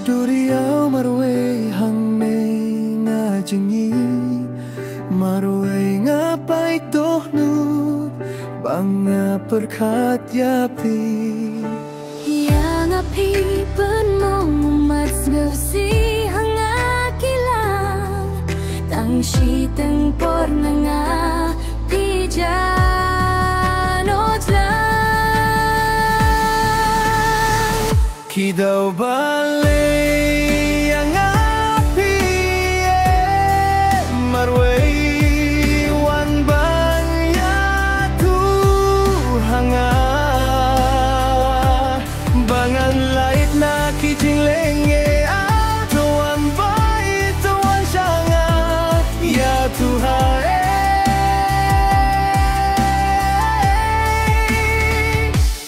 Duriau marwe hang me ngajengi marwe ngapai toh nu bangga perkat yapi yang api penong umat ngeusi hang akilang tang shi tempor nga pijanot lang kidau bale yang api marwe wan banya tu hanga bangan lait na kijing lenge tuan bai tuan shanga ya Tuhan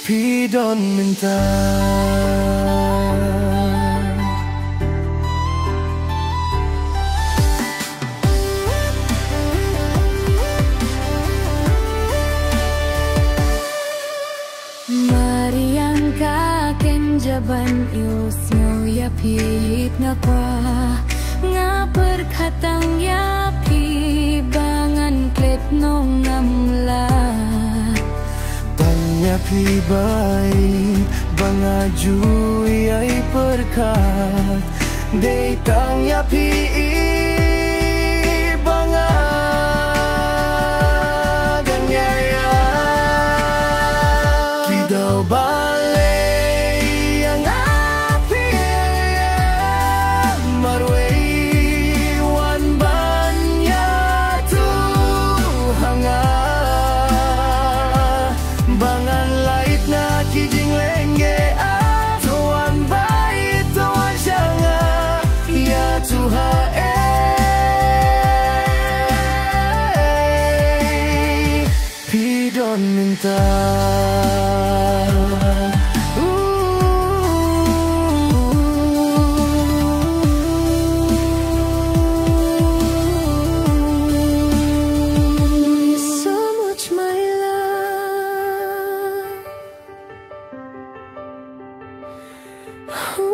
pidon minta Mariang kaken jaban ius ngau ya pit nga kwa nga perkatang ya pi bangan klep nong ngamla tanya pi bai bangaju ai perkat de tanya pi minta so much my love.